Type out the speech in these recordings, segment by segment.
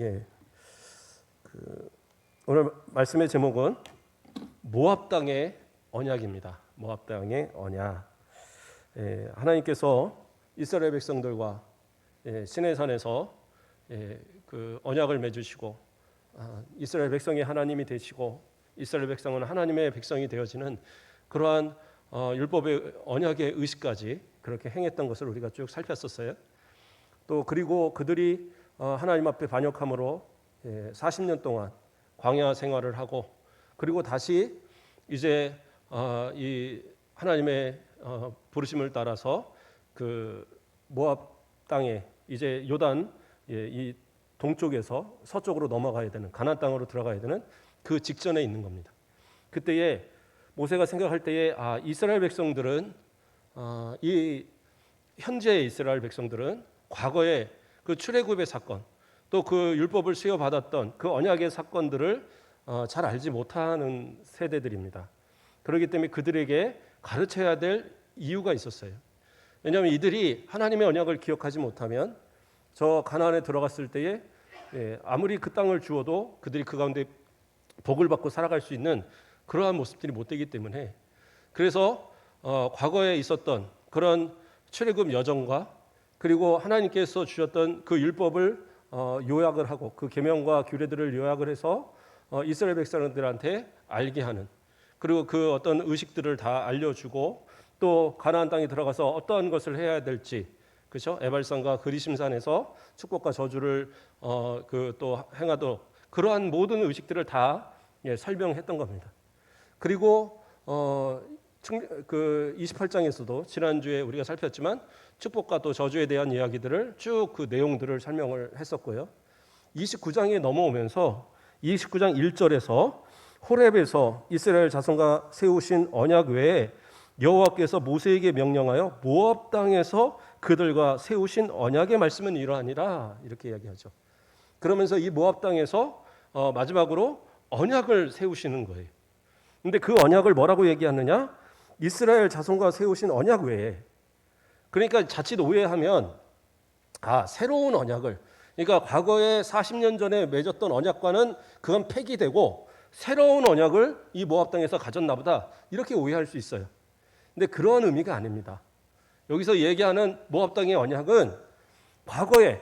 예, 오늘 말씀의 제목은 모압 땅의 언약입니다. 모압 땅의 언약. 하나님께서 이스라엘 백성들과 시내산에서 그 언약을 맺으시고 이스라엘 백성이 하나님이 되시고 이스라엘 백성은 하나님의 백성이 되어지는 그러한 율법의 언약의 의식까지 그렇게 행했던 것을 우리가 쭉 살폈었어요. 또 그리고 그들이 하나님 앞에 반역함으로 40년 동안 광야 생활을 하고 그리고 다시 이제 이 하나님의 부르심을 따라서 그 모압 땅에 이제 요단 이 동쪽에서 서쪽으로 넘어가야 되는 가나안 땅으로 들어가야 되는 그 직전에 있는 겁니다. 그때에 모세가 생각할 때에 이스라엘 백성들은 이 현재의 이스라엘 백성들은 과거에 그 출애굽의 사건 또 그 율법을 수여받았던 그 언약의 사건들을 잘 알지 못하는 세대들입니다. 그렇기 때문에 그들에게 가르쳐야 될 이유가 있었어요. 왜냐하면 이들이 하나님의 언약을 기억하지 못하면 저 가나안에 들어갔을 때에 아무리 그 땅을 주어도 그들이 그 가운데 복을 받고 살아갈 수 있는 그러한 모습들이 못 되기 때문에 그래서 과거에 있었던 그런 출애굽 여정과 그리고 하나님께서 주셨던 그 율법을 요약을 하고 그 계명과 규례들을 요약을 해서 이스라엘 백성들한테 알게 하는 그리고 그 어떤 의식들을 다 알려주고 또 가나안 땅에 들어가서 어떠한 것을 해야 될지 그렇죠? 에발산과 그리심산에서 축복과 저주를 그 또 행하도록 그러한 모든 의식들을 다 설명했던 겁니다. 그리고 그 28장에서도 지난주에 우리가 살폈지만 축복과 또 저주에 대한 이야기들을 쭉 그 내용들을 설명을 했었고요. 29장에 넘어오면서 29장 1절에서 호렙에서 이스라엘 자손과 세우신 언약 외에 여호와께서 모세에게 명령하여 모압 땅에서 그들과 세우신 언약의 말씀은 이러하니라 이렇게 이야기하죠. 그러면서 이 모압 땅에서 마지막으로 언약을 세우시는 거예요. 근데 그 언약을 뭐라고 얘기하느냐? 이스라엘 자손과 세우신 언약 외에 그러니까 자칫 오해하면 새로운 언약을 그러니까 과거에 40년 전에 맺었던 언약과는 그건 폐기되고 새로운 언약을 이 모압 땅에서 가졌나 보다 이렇게 오해할 수 있어요. 근데 그런 의미가 아닙니다. 여기서 얘기하는 모압 땅의 언약은 과거에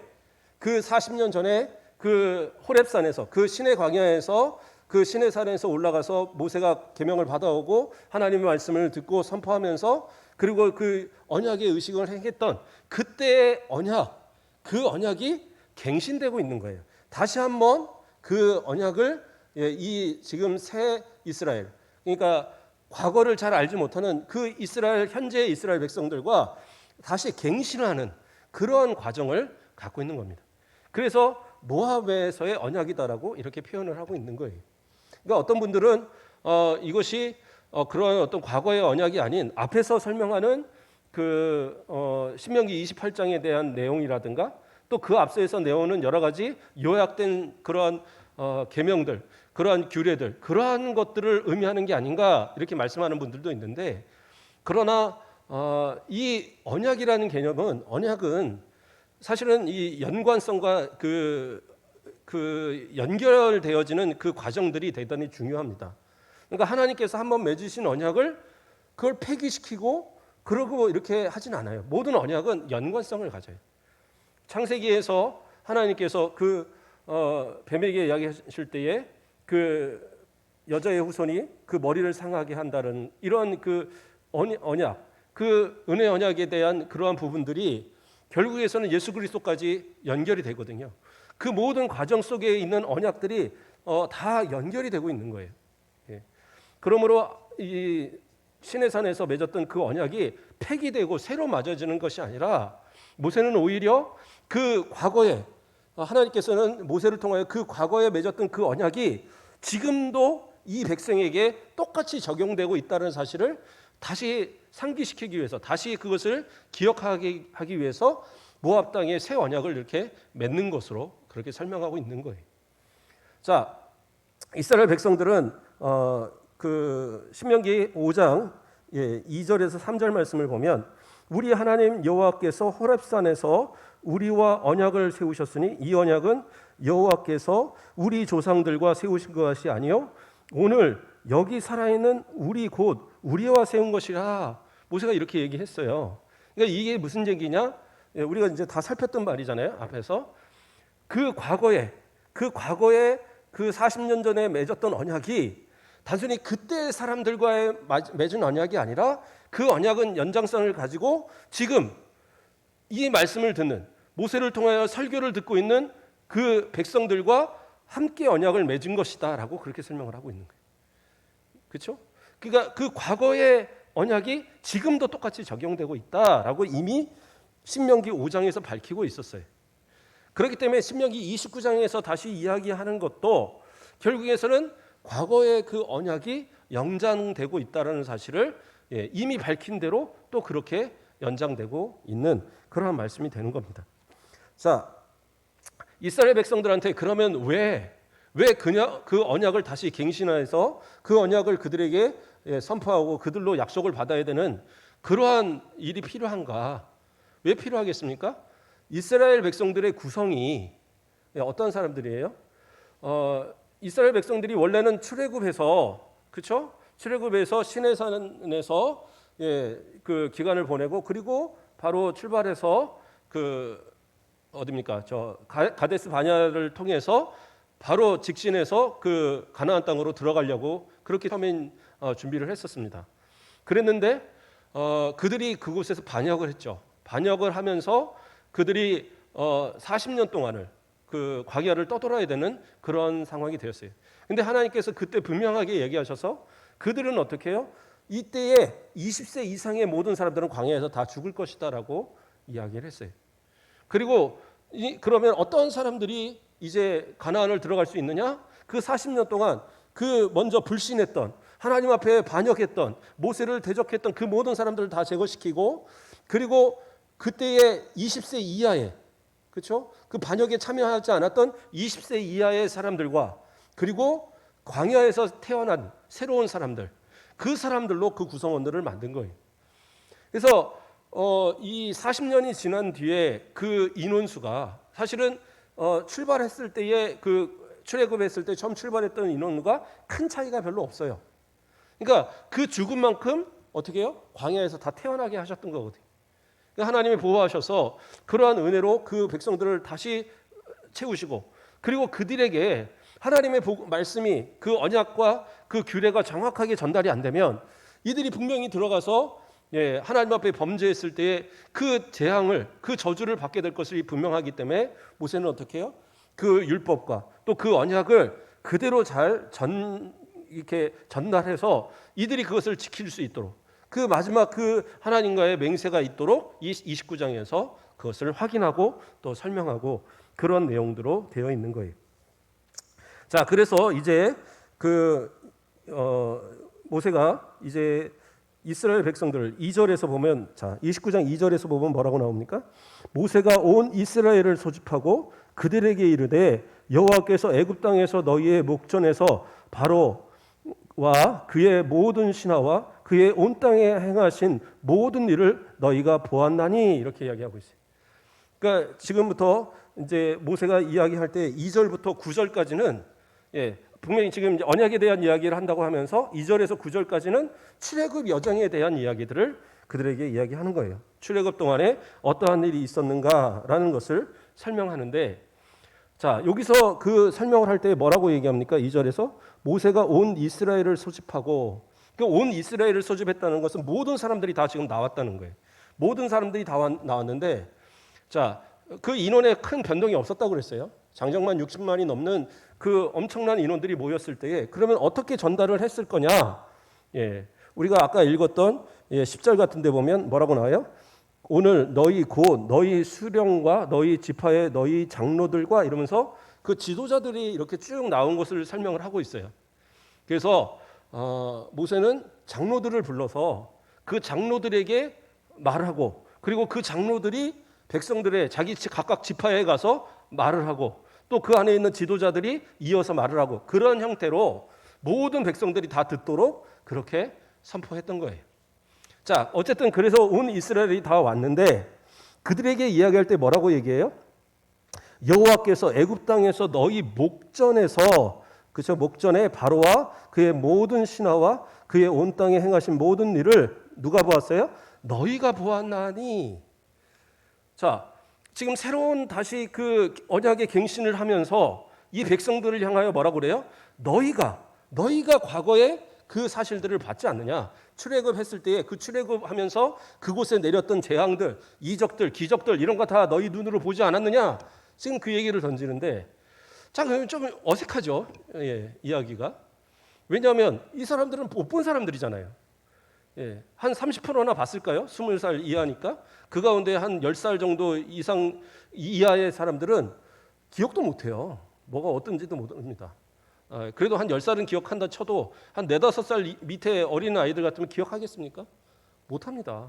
그 40년 전에 그 호렙산에서 그 시내 광야에서 그 시내산에서 올라가서 모세가 계명을 받아오고 하나님의 말씀을 듣고 선포하면서 그리고 그 언약의 의식을 행했던 그때의 언약 그 언약이 갱신되고 있는 거예요. 다시 한번 그 언약을 이 지금 새 이스라엘 그러니까 과거를 잘 알지 못하는 그 이스라엘 현재의 이스라엘 백성들과 다시 갱신하는 그러한 과정을 갖고 있는 겁니다. 그래서 모압에서의 언약이다라고 이렇게 표현을 하고 있는 거예요. 그러니까 어떤 분들은 이것이 그런 어떤 과거의 언약이 아닌 앞에서 설명하는 그 신명기 28장에 대한 내용이라든가 또 그 앞서에서 내오는 여러 가지 요약된 그러한 계명들, 그러한 규례들, 그러한 것들을 의미하는 게 아닌가 이렇게 말씀하는 분들도 있는데 그러나 이 언약이라는 개념은 언약은 사실은 이 연관성과 그 연결되어지는 그 과정들이 대단히 중요합니다. 그러니까 하나님께서 한번 맺으신 언약을 그걸 폐기시키고 그러고 이렇게 하진 않아요. 모든 언약은 연관성을 가져요. 창세기에서 하나님께서 그 뱀에게 이야기하실 때에 그 여자의 후손이 그 머리를 상하게 한다는 이런 그 언약, 그 은혜 언약에 대한 그러한 부분들이 결국에서는 예수 그리스도까지 연결이 되거든요. 그 모든 과정 속에 있는 언약들이 다 연결이 되고 있는 거예요. 그러므로 이 시내산에서 맺었던 그 언약이 폐기되고 새로 맺어지는 것이 아니라 모세는 오히려 그 과거에 하나님께서는 모세를 통하여 그 과거에 맺었던 그 언약이 지금도 이 백성에게 똑같이 적용되고 있다는 사실을 다시 상기시키기 위해서 다시 그것을 기억하기 위해서 모압 땅의 새 언약을 이렇게 맺는 것으로 그렇게 설명하고 있는 거예요. 자, 이스라엘 백성들은 그 신명기 5장 2절에서 3절 말씀을 보면 우리 하나님 여호와께서 호렙산에서 우리와 언약을 세우셨으니 이 언약은 여호와께서 우리 조상들과 세우신 것이 아니요 오늘 여기 살아있는 우리 곧 우리와 세운 것이라. 모세가 이렇게 얘기했어요. 그러니까 이게 무슨 얘기냐? 우리가 이제 다 살폈던 말이잖아요. 앞에서 그 과거에 그 40년 전에 맺었던 언약이 단순히 그때 사람들과의 맺은 언약이 아니라 그 언약은 연장성을 가지고 지금 이 말씀을 듣는 모세를 통하여 설교를 듣고 있는 그 백성들과 함께 언약을 맺은 것이다라고 그렇게 설명을 하고 있는 거예요. 그렇죠? 그러니까 그 과거의 언약이 지금도 똑같이 적용되고 있다라고 이미 신명기 5장에서 밝히고 있었어요. 그렇기 때문에 신명기 29장에서 다시 이야기하는 것도 결국에서는 과거의 그 언약이 연장되고 있다는 사실을 이미 밝힌 대로 또 그렇게 연장되고 있는 그러한 말씀이 되는 겁니다. 자, 이스라엘 백성들한테 그러면 왜 그 언약을 다시 갱신해서 그 언약을 그들에게 선포하고 그들로 약속을 받아야 되는 그러한 일이 필요한가? 왜 필요하겠습니까? 이스라엘 백성들의 구성이 어떤 사람들이에요? 이스라엘 백성들이 원래는 출애굽해서 그렇죠? 출애굽해서 시내산에서 그 기간을 보내고 그리고 바로 출발해서 그 어디입니까? 저 가데스 바냐를 통해서 바로 직진해서 그 가나안 땅으로 들어가려고 그렇게 처음엔 준비를 했었습니다. 그랬는데 그들이 그곳에서 반역을 했죠. 반역을 하면서 그들이 40년 동안을 그 광야를 떠돌아야 되는 그런 상황이 되었어요. 근데 하나님께서 그때 분명하게 얘기하셔서 그들은 어떻게 해요? 이때에 20세 이상의 모든 사람들은 광야에서 다 죽을 것이다라고 이야기를 했어요. 그리고 그러면 어떤 사람들이 이제 가나안을 들어갈 수 있느냐? 그 40년 동안 그 먼저 불신했던 하나님 앞에 반역했던 모세를 대적했던 그 모든 사람들을 다 제거시키고 그리고 그때의 20세 이하의 그렇죠? 그 반역에 참여하지 않았던 20세 이하의 사람들과 그리고 광야에서 태어난 새로운 사람들 그 사람들로 그 구성원들을 만든 거예요. 그래서 이 40년이 지난 뒤에 그 인원수가 사실은 출발했을 때에 그 출애굽했을 때 처음 출발했던 인원과 큰 차이가 별로 없어요. 그러니까 그 죽은 만큼 어떻게 해요? 광야에서 다 태어나게 하셨던 거거든요. 하나님이 보호하셔서 그러한 은혜로 그 백성들을 다시 채우시고 그리고 그들에게 하나님의 말씀이 그 언약과 그 규례가 정확하게 전달이 안 되면 이들이 분명히 들어가서 하나님 앞에 범죄했을 때에 그 재앙을 그 저주를 받게 될 것이 분명하기 때문에 모세는 어떻게 해요? 그 율법과 또 그 언약을 그대로 잘 이렇게 전달해서 이들이 그것을 지킬 수 있도록 그 마지막 그 하나님과의 맹세가 있도록 29장에서 그것을 확인하고 또 설명하고 그런 내용들로 되어 있는 거예요. 자, 그래서 이제 모세가 이제 이스라엘 백성들을 2절에서 보면 자, 29장 2절에서 보면 뭐라고 나옵니까? 모세가 온 이스라엘을 소집하고 그들에게 이르되 여호와께서 애굽 땅에서 너희의 목전에서 바로와 그의 모든 신하와 그의 온 땅에 행하신 모든 일을 너희가 보았나니 이렇게 이야기하고 있어요. 그러니까 지금부터 이제 모세가 이야기할 때 2절부터 9절까지는 분명히 지금 언약에 대한 이야기를 한다고 하면서 2절에서 9절까지는 출애굽 여정에 대한 이야기들을 그들에게 이야기하는 거예요. 출애굽 동안에 어떠한 일이 있었는가라는 것을 설명하는데 자, 여기서 그 설명을 할 때 뭐라고 얘기합니까? 2절에서 모세가 온 이스라엘을 소집하고 온 이스라엘을 소집했다는 것은 모든 사람들이 다 지금 나왔다는 거예요. 모든 사람들이 다 나왔는데 자, 그 인원에 큰 변동이 없었다고 그랬어요. 장정만 60만이 넘는 그 엄청난 인원들이 모였을 때에 그러면 어떻게 전달을 했을 거냐? 우리가 아까 읽었던 10절 같은 데 보면 뭐라고 나와요? 오늘 너희 곧 너희 수령과 너희 지파의 너희 장로들과 이러면서 그 지도자들이 이렇게 쭉 나온 것을 설명을 하고 있어요. 그래서 모세는 장로들을 불러서 그 장로들에게 말하고 그리고 그 장로들이 백성들의 자기 각각 지파에 가서 말을 하고 또 그 안에 있는 지도자들이 이어서 말을 하고 그런 형태로 모든 백성들이 다 듣도록 그렇게 선포했던 거예요. 자, 어쨌든 그래서 온 이스라엘이 다 왔는데 그들에게 이야기할 때 뭐라고 얘기해요? 여호와께서 애굽 땅에서 너희 목전에서 그저 목전에 바로와 그의 모든 신하와 그의 온 땅에 행하신 모든 일을 누가 보았어요? 너희가 보았나니. 자, 지금 새로운 다시 그 언약의 갱신을 하면서 이 백성들을 향하여 뭐라고 그래요? 너희가 과거에 그 사실들을 봤지 않느냐? 출애굽했을 때에 그 출애굽하면서 그곳에 내렸던 재앙들, 이적들, 기적들 이런 거 다 너희 눈으로 보지 않았느냐? 지금 그 얘기를 던지는데, 자, 그러면 좀 어색하죠, 이야기가. 왜냐하면 이 사람들은 못 본 사람들이잖아요. 한 30%나 봤을까요? 20살 이하니까. 그 가운데 한 10살 정도 이상 이하의 사람들은 기억도 못해요. 뭐가 어떤지도 모릅니다. 그래도 한 10살은 기억한다 쳐도 한 4, 5살 밑에 어린 아이들 같으면 기억하겠습니까? 못합니다.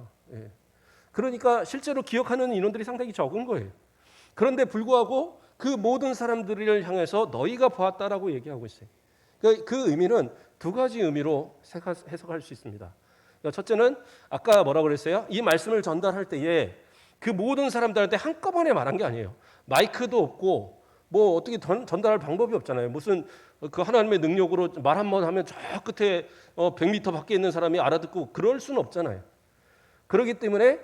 그러니까 실제로 기억하는 인원들이 상당히 적은 거예요. 그런데 불구하고 그 모든 사람들을 향해서 너희가 보았다라고 얘기하고 있어요. 그 의미는 두 가지 의미로 해석할 수 있습니다. 첫째는 아까 뭐라고 그랬어요? 이 말씀을 전달할 때에 그 모든 사람들한테 한꺼번에 말한 게 아니에요. 마이크도 없고 뭐 어떻게 전달할 방법이 없잖아요. 무슨 그 하나님의 능력으로 말 한 번 하면 저 끝에 100m 밖에 있는 사람이 알아듣고 그럴 수는 없잖아요. 그렇기 때문에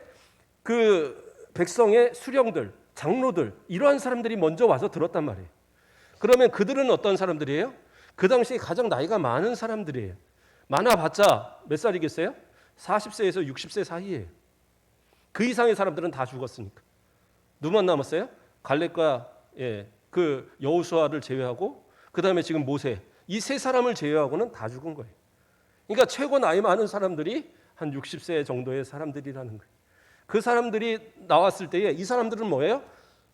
그 백성의 수령들, 장로들 이러한 사람들이 먼저 와서 들었단 말이에요. 그러면 그들은 어떤 사람들이에요? 그 당시에 가장 나이가 많은 사람들이에요. 많아봤자 몇 살이겠어요? 40세에서 60세 사이예요. 그 이상의 사람들은 다 죽었으니까. 누구만 남았어요? 갈렙과 그 여호수아를 제외하고 그 다음에 지금 모세 이 세 사람을 제외하고는 다 죽은 거예요. 그러니까 최고 나이 많은 사람들이 한 60세 정도의 사람들이라는 거예요. 그 사람들이 나왔을 때에 이 사람들은 뭐예요?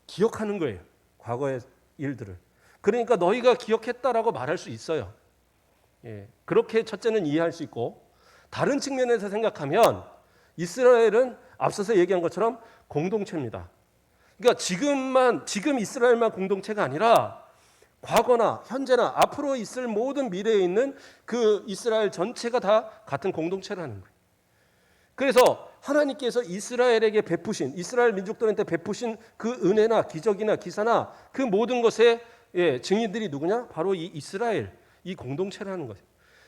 기억하는 거예요. 과거의 일들을. 그러니까 너희가 기억했다라고 말할 수 있어요. 그렇게 첫째는 이해할 수 있고, 다른 측면에서 생각하면 이스라엘은 앞서서 얘기한 것처럼 공동체입니다. 그러니까 지금 이스라엘만 공동체가 아니라 과거나 현재나 앞으로 있을 모든 미래에 있는 그 이스라엘 전체가 다 같은 공동체라는 거예요. 그래서 하나님께서 이스라엘에게 베푸신, 이스라엘 민족들한테 베푸신 그 은혜나 기적이나 기사나 그 모든 것의 증인들이 누구냐? 바로 이 이스라엘, 이 공동체라는 거죠.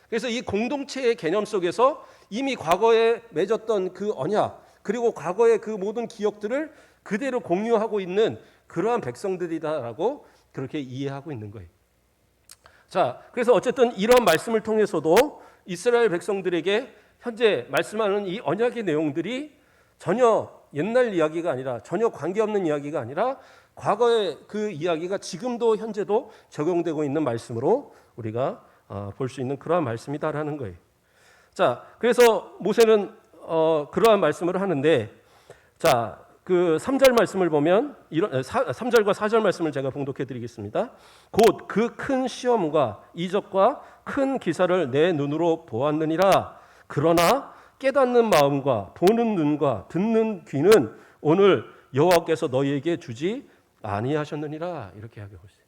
그래서 이 공동체의 개념 속에서 이미 과거에 맺었던 그 언약, 그리고 과거의 그 모든 기억들을 그대로 공유하고 있는 그러한 백성들이다라고 그렇게 이해하고 있는 거예요. 자, 그래서 어쨌든 이런 말씀을 통해서도 이스라엘 백성들에게 현재 말씀하는 이 언약의 내용들이 전혀 옛날 이야기가 아니라, 전혀 관계없는 이야기가 아니라 과거의 그 이야기가 지금도 현재도 적용되고 있는 말씀으로 우리가 볼 수 있는 그러한 말씀이다라는 거예요. 자, 그래서 모세는 그러한 말씀을 하는데, 자, 그 3절 말씀을 보면 3절과 4절 말씀을 제가 봉독해 드리겠습니다. 곧 그 큰 시험과 이적과 큰 기사를 내 눈으로 보았느니라. 그러나 깨닫는 마음과 보는 눈과 듣는 귀는 오늘 여호와께서 너희에게 주지 아니하셨느니라. 이렇게 하고 있어요.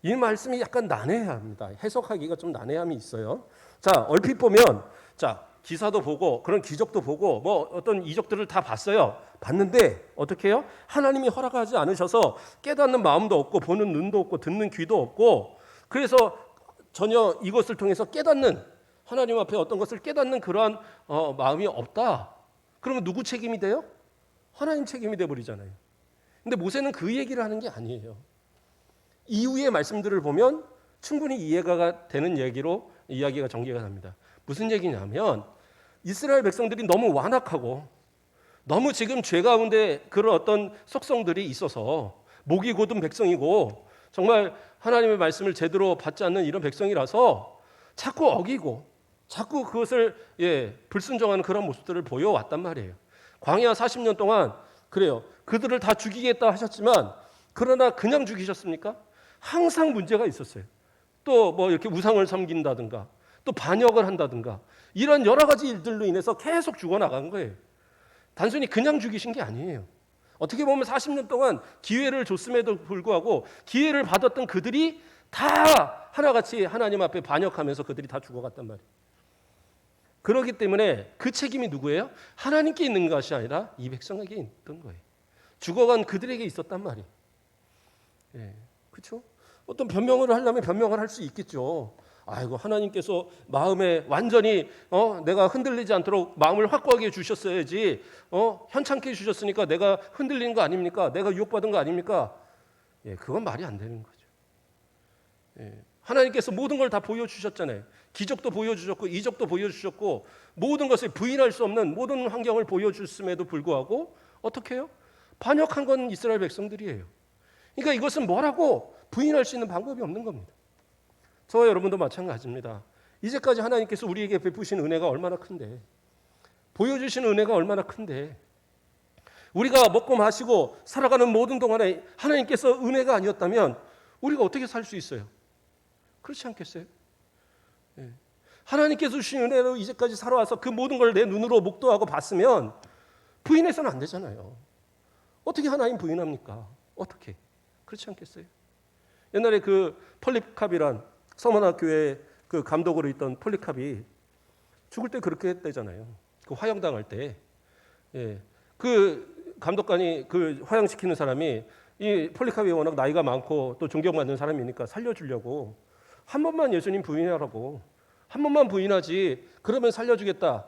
이 말씀이 약간 난해합니다. 해석하기가 좀 난해함이 있어요. 자, 얼핏 보면 기사도 보고 그런 기적도 보고 뭐 어떤 이적들을 다 봤어요. 봤는데 어떻게 해요? 하나님이 허락하지 않으셔서 깨닫는 마음도 없고 보는 눈도 없고 듣는 귀도 없고, 그래서 전혀 이것을 통해서 깨닫는, 하나님 앞에 어떤 것을 깨닫는 그러한 마음이 없다. 그러면 누구 책임이 돼요? 하나님 책임이 돼버리잖아요. 근데 모세는 그 얘기를 하는 게 아니에요. 이후의 말씀들을 보면 충분히 이해가 되는 얘기로 이야기가 전개가 됩니다. 무슨 얘기냐면 이스라엘 백성들이 너무 완악하고 너무 지금 죄 가운데 그런 어떤 속성들이 있어서 목이 곧은 백성이고 정말 하나님의 말씀을 제대로 받지 않는 이런 백성이라서 자꾸 어기고 자꾸 그것을 불순종하는 그런 모습들을 보여왔단 말이에요. 광야 40년 동안 그래요. 그들을 다 죽이겠다 하셨지만 그러나 그냥 죽이셨습니까? 항상 문제가 있었어요. 또 뭐 이렇게 우상을 섬긴다든가 또 반역을 한다든가 이런 여러 가지 일들로 인해서 계속 죽어나간 거예요. 단순히 그냥 죽이신 게 아니에요. 어떻게 보면 40년 동안 기회를 줬음에도 불구하고 기회를 받았던 그들이 다 하나같이 하나님 앞에 반역하면서 그들이 다 죽어갔단 말이에요. 그렇기 때문에 그 책임이 누구예요? 하나님께 있는 것이 아니라 이 백성에게 있던 거예요. 죽어간 그들에게 있었단 말이에요. 예, 그렇죠? 어떤 변명을 하려면 변명을 할 수 있겠죠. 아이고 하나님께서 마음에 완전히 내가 흔들리지 않도록 마음을 확고하게 주셨어야지 현찮게 주셨으니까 내가 흔들리는 거 아닙니까? 내가 유혹받은 거 아닙니까? 예, 그건 말이 안 되는 거죠. 예, 하나님께서 모든 걸 다 보여주셨잖아요. 기적도 보여주셨고 이적도 보여주셨고 모든 것을 부인할 수 없는 모든 환경을 보여주셨음에도 불구하고 어떻게 해요? 반역한 건 이스라엘 백성들이에요. 그러니까 이것은 뭐라고 부인할 수 있는 방법이 없는 겁니다. 저와 여러분도 마찬가지입니다. 이제까지 하나님께서 우리에게 베푸신 은혜가 얼마나 큰데, 보여주신 은혜가 얼마나 큰데, 우리가 먹고 마시고 살아가는 모든 동안에 하나님께서 은혜가 아니었다면 우리가 어떻게 살 수 있어요? 그렇지 않겠어요? 네. 하나님께서 주신 은혜로 이제까지 살아와서 그 모든 걸 내 눈으로 목도하고 봤으면 부인해서는 안 되잖아요. 어떻게 하나님 부인합니까? 어떻게? 그렇지 않겠어요? 옛날에 그 폴리캅이란 서머나 교회 그 감독으로 있던 폴리캅이 죽을 때 그렇게 했대잖아요. 그 화형당할 때. 예. 그 감독관이 그 화형시키는 사람이 이 폴리캅이 워낙 나이가 많고 또 존경받는 사람이니까 살려주려고 한 번만 예수님 부인하라고 한 번만 부인하지 그러면 살려주겠다.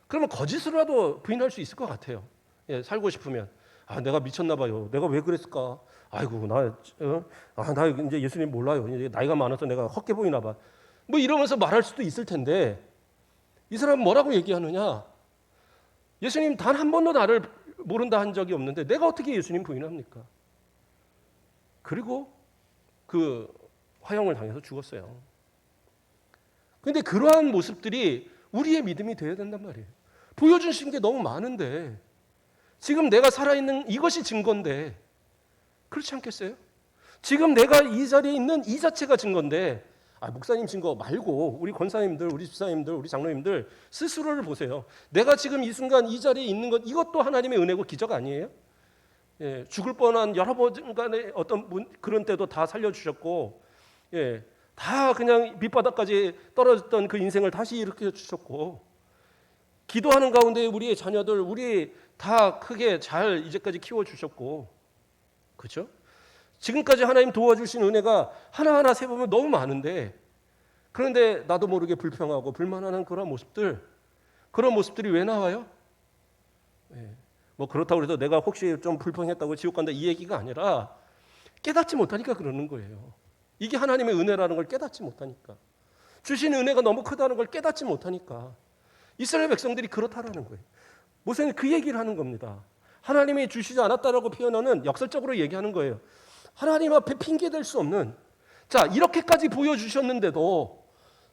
그러면 거짓으로라도 부인할 수 있을 것 같아요. 예, 살고 싶으면. 아, 내가 미쳤나 봐요. 내가 왜 그랬을까? 아이고, 나 이제 예수님 몰라요. 이제 나이가 많아서 내가 헛게 보이나 봐. 뭐 이러면서 말할 수도 있을 텐데 이 사람은 뭐라고 얘기하느냐? 예수님 단 한 번도 나를 모른다 한 적이 없는데 내가 어떻게 예수님 부인합니까? 그리고 그 화형을 당해서 죽었어요. 그런데 그러한 모습들이 우리의 믿음이 되어야 된단 말이에요. 보여주신 게 너무 많은데 지금 내가 살아있는 이것이 증거인데 그렇지 않겠어요? 지금 내가 이 자리에 있는 이 자체가 증거인데 목사님 증거 말고 우리 권사님들, 우리 집사님들, 우리 장로님들 스스로를 보세요. 내가 지금 이 순간 이 자리에 있는 것 이것도 하나님의 은혜고 기적 아니에요? 예, 죽을 뻔한 여러 번간의 어떤 그런 때도 다 살려주셨고 예, 다 그냥 밑바닥까지 떨어졌던 그 인생을 다시 일으켜 주셨고 기도하는 가운데 우리의 자녀들 우리 다 크게 잘 이제까지 키워주셨고 그렇죠? 지금까지 하나님 도와주신 은혜가 하나하나 세보면 너무 많은데 그런데 나도 모르게 불평하고 불만하는 그런 모습들이 왜 나와요? 예, 뭐 그렇다고 해서 내가 혹시 좀 불평했다고 지옥 간다 이 얘기가 아니라 깨닫지 못하니까 그러는 거예요. 이게 하나님의 은혜라는 걸 깨닫지 못하니까 주신 은혜가 너무 크다는 걸 깨닫지 못하니까 이스라엘 백성들이 그렇다라는 거예요. 모세는 그 얘기를 하는 겁니다. 하나님이 주시지 않았다라고 표현하는 역설적으로 얘기하는 거예요. 하나님 앞에 핑계댈 수 없는 자 이렇게까지 보여주셨는데도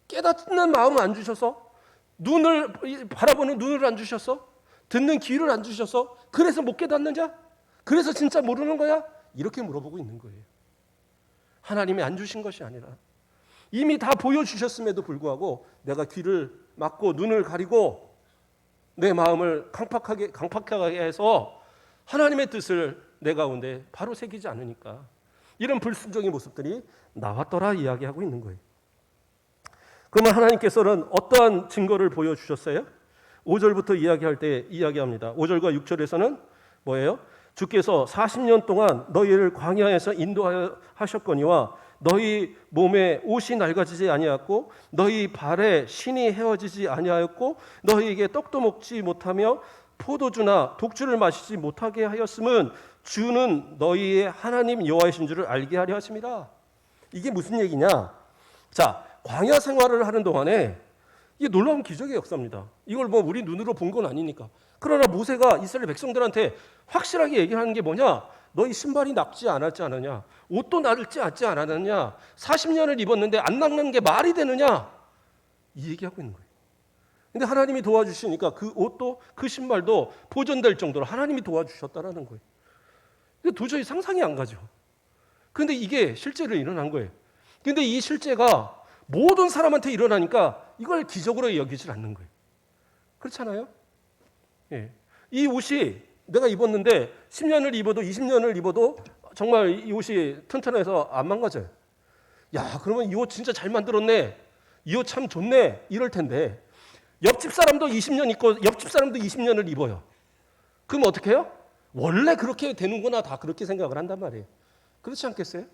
깨닫는 마음을 안 주셔서 눈을 바라보는 눈을 안 주셔서 듣는 귀를 안 주셔서 그래서 못 깨닫느냐? 그래서 진짜 모르는 거야? 이렇게 물어보고 있는 거예요. 하나님이 안 주신 것이 아니라 이미 다 보여주셨음에도 불구하고 내가 귀를 막고 눈을 가리고 내 마음을 강팍하게 해서 하나님의 뜻을 내 가운데 바로 새기지 않으니까 이런 불순종의 모습들이 나왔더라 이야기하고 있는 거예요. 그러면 하나님께서는 어떠한 증거를 보여주셨어요? 5절부터 이야기할 때 이야기합니다. 5절과 6절에서는 뭐예요? 주께서 40년 동안 너희를 광야에서 인도하셨거니와 너희 몸에 옷이 낡아지지 아니하였고 너희 발에 신이 헤어지지 아니하였고 너희에게 떡도 먹지 못하며 포도주나 독주를 마시지 못하게 하였음은 주는 너희의 하나님 여호와이신 줄을 알게 하려 하심이라. 이게 무슨 얘기냐? 자, 광야 생활을 하는 동안에 이게 놀라운 기적의 역사입니다. 이걸 뭐 우리 눈으로 본 건 아니니까. 그러나 모세가 이스라엘 백성들한테 확실하게 얘기하는 게 뭐냐? 너희 신발이 낡지 않았지 않느냐? 옷도 낡지 않지 않았느냐? 40년을 입었는데 안 낡는 게 말이 되느냐? 이 얘기하고 있는 거예요. 근데 하나님이 도와주시니까 그 옷도 그 신발도 보존될 정도로 하나님이 도와주셨다라는 거예요. 근데 도저히 상상이 안 가죠. 근데 이게 실제로 일어난 거예요. 근데 이 실제가 모든 사람한테 일어나니까 이걸 기적으로 여기질 않는 거예요. 그렇잖아요? 예. 이 옷이 내가 입었는데 10년을 입어도 20년을 입어도 정말 이 옷이 튼튼해서 안 망가져요. 야, 그러면 이 옷 진짜 잘 만들었네. 이 옷 참 좋네. 이럴 텐데 옆집 사람도 20년 입고 옆집 사람도 20년을 입어요. 그럼 어떻게 해요? 원래 그렇게 되는구나 다 그렇게 생각을 한단 말이에요. 그렇지 않겠어요?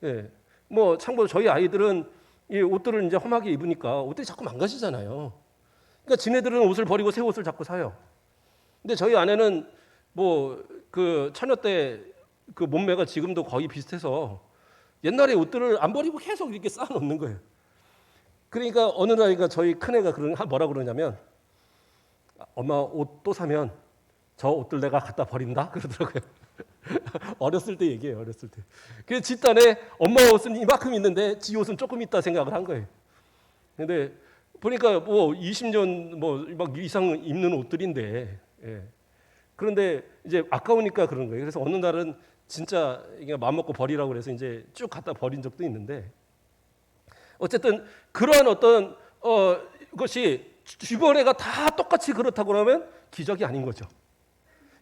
예. 뭐 참고로 저희 아이들은 이 옷들을 이제 험하게 입으니까 옷들이 자꾸 망가지잖아요. 그러니까 지네들은 옷을 버리고 새 옷을 자꾸 사요. 근데 저희 아내는 뭐 그 처녀 때 그 몸매가 지금도 거의 비슷해서 옛날에 옷들을 안 버리고 계속 이렇게 쌓아 놓는 거예요. 그러니까 어느 날이가 저희 큰애가 뭐라 그러냐면 엄마 옷 또 사면 저 옷들 내가 갖다 버린다 그러더라고요. 어렸을 때 얘기해요. 어렸을 때. 그래서 지 딴에 엄마 옷은 이만큼 있는데 지 옷은 조금 있다 생각을 한 거예요. 근데 보니까 뭐 20년 뭐 막 이상 입는 옷들인데, 예. 그런데 이제 아까우니까 그런 거예요. 그래서 어느 날은 진짜 마음 먹고 버리라고 그래서 이제 쭉 갖다 버린 적도 있는데, 어쨌든 그러한 어떤 것이 주변에가 다 똑같이 그렇다고 하면 기적이 아닌 거죠.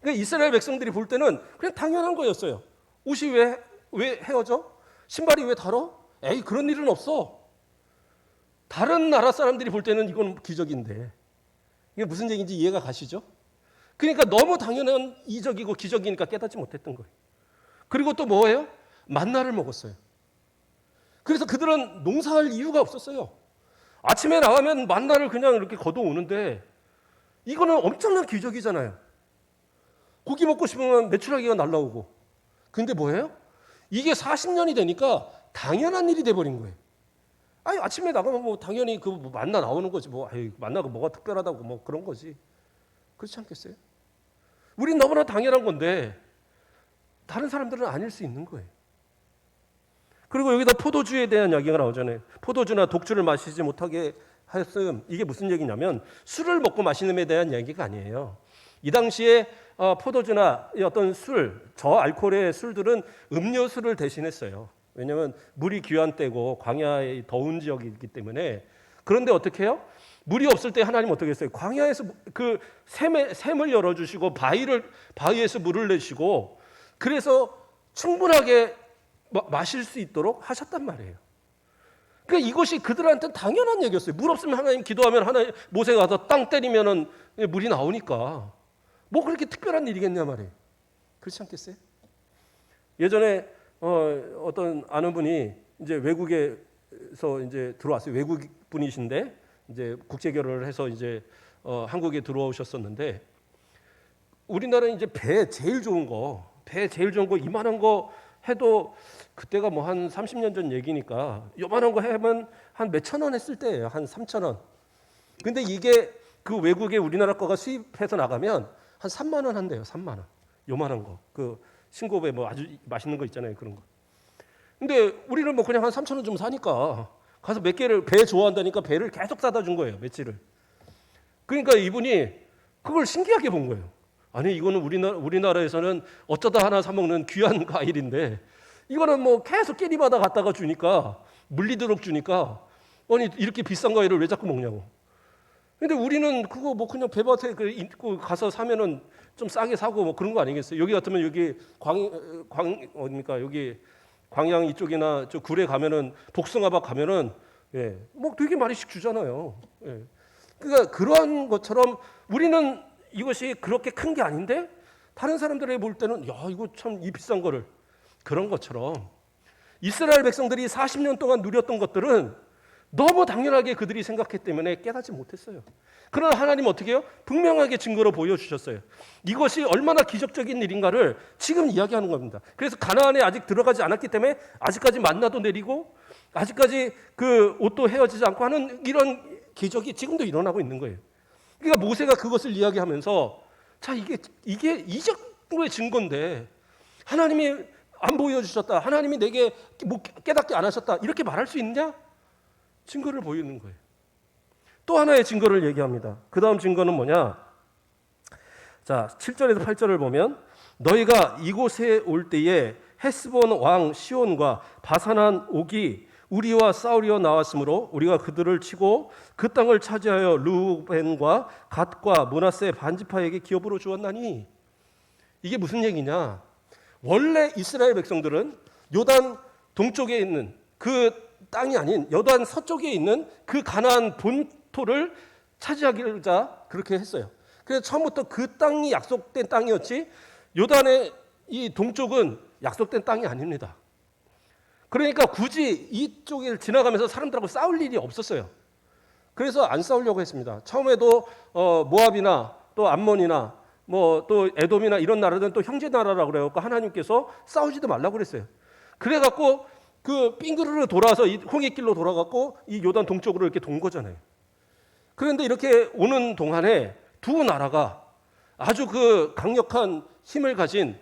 그러니까 이스라엘 백성들이 볼 때는 그냥 당연한 거였어요. 옷이 왜 헤어져? 신발이 왜 달어? 에이, 그런 일은 없어. 다른 나라 사람들이 볼 때는 이건 기적인데, 이게 무슨 얘기인지 이해가 가시죠? 그러니까 너무 당연한 이적이고 기적이니까 깨닫지 못했던 거예요. 그리고 또 뭐예요? 만나를 먹었어요. 그래서 그들은 농사할 이유가 없었어요. 아침에 나가면 만나를 그냥 이렇게 걷어오는데 이거는 엄청난 기적이잖아요. 고기 먹고 싶으면 메추라기가 날라오고. 근데 뭐예요? 이게 40년이 되니까 당연한 일이 돼버린 거예요. 아니, 아침에 나가면 뭐 당연히 그 만나 나오는 거지. 뭐, 아유, 만나가 뭐가 특별하다고 뭐 그런 거지. 그렇지 않겠어요? 우린 너무나 당연한 건데 다른 사람들은 아닐 수 있는 거예요. 그리고 여기다 포도주에 대한 이야기가 나오잖아요. 포도주나 독주를 마시지 못하게 하였음. 이게 무슨 얘기냐면 술을 먹고 마시는에 대한 이야기가 아니에요. 이 당시에 포도주나 어떤 술, 저알코올의 술들은 음료수를 대신했어요. 왜냐하면 물이 귀한 때고 광야의 더운 지역이기 때문에. 그런데 어떻게 해요? 물이 없을 때 하나님 어떻게 했어요? 광야에서 그 샘을 열어주시고 바위에서 물을 내시고 그래서 충분하게 마실 수 있도록 하셨단 말이에요. 그러니까 이것이 그들한테는 당연한 얘기였어요. 물 없으면 하나님 기도하면 하나님 모세가 가서 땅 때리면은 물이 나오니까 뭐 그렇게 특별한 일이겠냐 말이에요. 그렇지 않겠어요? 예전에 어떤 아는 분이 이제 외국에서 이제 들어왔어요. 외국 분이신데 이제 국제 결혼을 해서 이제 한국에 들어오셨었는데 우리나라는 이제 배 제일 좋은 거 이만한 거 해도 그때가 뭐 한 30년 전 얘기니까 요만한 거 하면 한 몇천 원 했을 때예요. 한 3천 원. 근데 이게 그 외국에 우리나라 거가 수입해서 나가면 한 3만 원 한대요. 3만 원. 요만한 거. 그 신고배 뭐 아주 맛있는 거 있잖아요. 그런 거. 근데 우리는 뭐 그냥 한 3천 원 좀 사니까 가서 몇 개를 배 좋아한다니까 배를 계속 사다 준 거예요. 며칠을. 그러니까 이분이 그걸 신기하게 본 거예요. 아니 이거는 우리나라에서는 어쩌다 하나 사 먹는 귀한 과일인데 이거는 뭐 계속 끼리마다 갖다가 주니까 물리도록 주니까 아니 이렇게 비싼 과일을 왜 자꾸 먹냐고. 근데 우리는 그거 뭐 그냥 배밭에 있고 가서 사면은 좀 싸게 사고 뭐 그런 거 아니겠어요? 여기 같으면 여기 어딥니까 여기 광양 이쪽이나 저 굴에 가면은 복숭아밭 가면은 예, 뭐 되게 많이씩 주잖아요. 예. 그러니까 그러한 것처럼 우리는 이것이 그렇게 큰 게 아닌데 다른 사람들이 볼 때는 야 이거 참 이 비싼 거를 그런 것처럼 이스라엘 백성들이 40년 동안 누렸던 것들은 너무 당연하게 그들이 생각했기 때문에 깨닫지 못했어요. 그러나 하나님 어떻게 해요? 분명하게 증거로 보여주셨어요. 이것이 얼마나 기적적인 일인가를 지금 이야기하는 겁니다. 그래서 가나안에 아직 들어가지 않았기 때문에 아직까지 만나도 내리고 아직까지 그 옷도 헤어지지 않고 하는 이런 기적이 지금도 일어나고 있는 거예요. 그러니까 모세가 그것을 이야기하면서 자 이게 이적의 증거인데 하나님이 안 보여주셨다. 하나님이 내게 뭐 깨닫게 안 하셨다. 이렇게 말할 수 있냐? 증거를 보이는 거예요. 또 하나의 증거를 얘기합니다. 그 다음 증거는 뭐냐? 자, 7절에서 8절을 보면 너희가 이곳에 올 때에 헤스본 왕 시온과 바산한 옥이 우리와 싸우려 나왔으므로 우리가 그들을 치고 그 땅을 차지하여 르우벤과 갓과 므낫세 반지파에게 기업으로 주었나니. 이게 무슨 얘기냐? 원래 이스라엘 백성들은 요단 동쪽에 있는 그 땅이 아닌 요단 서쪽에 있는 그 가나안 본토를 차지하기자 그렇게 했어요. 그래서 처음부터 그 땅이 약속된 땅이었지 요단의 이 동쪽은 약속된 땅이 아닙니다. 그러니까 굳이 이쪽을 지나가면서 사람들하고 싸울 일이 없었어요. 그래서 안 싸우려고 했습니다. 처음에도 모압이나 또 암몬이나 뭐 또 에돔이나 이런 나라들은 또 형제 나라라고 그래갖고 하나님께서 싸우지도 말라고 그랬어요. 그래갖고 그 삥그르르 돌아서 이 홍해길로 돌아갖고 이 요단 동쪽으로 이렇게 돈 거잖아요. 그런데 이렇게 오는 동안에 두 나라가 아주 그 강력한 힘을 가진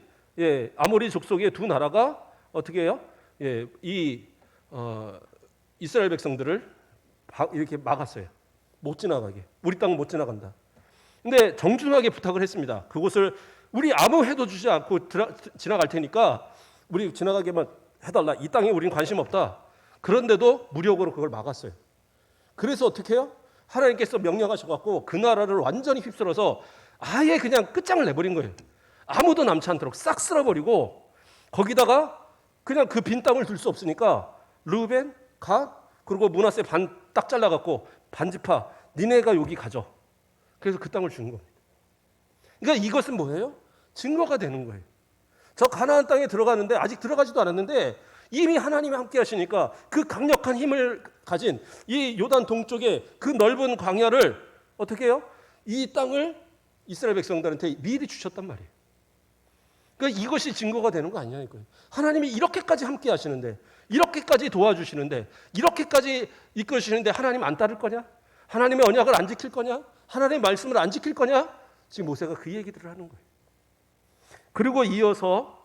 아모리 족속의 두 나라가 어떻게 해요? 이스라엘 백성들을 이렇게 막았어요. 못 지나가게. 우리 땅은 못 지나간다. 근데 정중하게 부탁을 했습니다. 그곳을 우리 아무 해도 주지 않고 지나갈 테니까 우리 지나가게만 해달라. 이 땅에 우린 관심 없다. 그런데도 무력으로 그걸 막았어요. 그래서 어떻게 해요? 하나님께서 명령하셔갖고 그 나라를 완전히 휩쓸어서 아예 그냥 끝장을 내버린 거예요. 아무도 남지 않도록 싹 쓸어버리고 거기다가 그냥 그 빈 땅을 둘 수 없으니까 르우벤, 갓, 그리고 므낫세 반 딱 잘라갖고 반지파 니네가 여기 가져. 그래서 그 땅을 준 겁니다. 그러니까 이것은 뭐예요? 증거가 되는 거예요. 저 가나안 땅에 들어가는데 아직 들어가지도 않았는데 이미 하나님이 함께 하시니까 그 강력한 힘을 가진 이 요단 동쪽의 그 넓은 광야를 어떻게 해요? 이 땅을 이스라엘 백성들한테 미리 주셨단 말이에요. 그러니까 이것이 증거가 되는 거 아니냐 이거예요. 하나님이 이렇게까지 함께 하시는데, 이렇게까지 도와주시는데, 이렇게까지 이끌시는데 하나님 안 따를 거냐? 하나님의 언약을 안 지킬 거냐? 하나님의 말씀을 안 지킬 거냐? 지금 모세가 그 얘기들을 하는 거예요. 그리고 이어서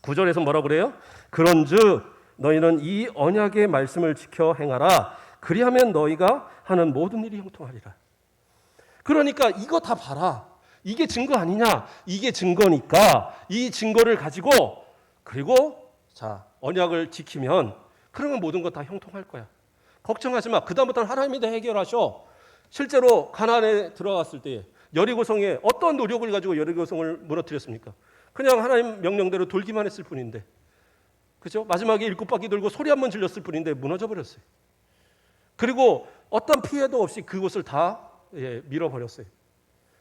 9절에서 뭐라고 그래요? 그런즉 너희는 이 언약의 말씀을 지켜 행하라. 그리하면 너희가 하는 모든 일이 형통하리라. 그러니까 이거 다 봐라. 이게 증거 아니냐? 이게 증거니까 이 증거를 가지고 그리고 자 언약을 지키면 그러면 모든 것 다 형통할 거야. 걱정하지 마. 그다음부터는 하나님이 다 해결하셔. 실제로 가나안에 들어갔을 때 여리고성에 어떤 노력을 가지고 여리고성을 무너뜨렸습니까? 그냥 하나님 명령대로 돌기만 했을 뿐인데, 그죠? 마지막에 7바퀴 돌고 소리 한번 질렀을 뿐인데 무너져 버렸어요. 그리고 어떤 피해도 없이 그곳을 다 밀어버렸어요.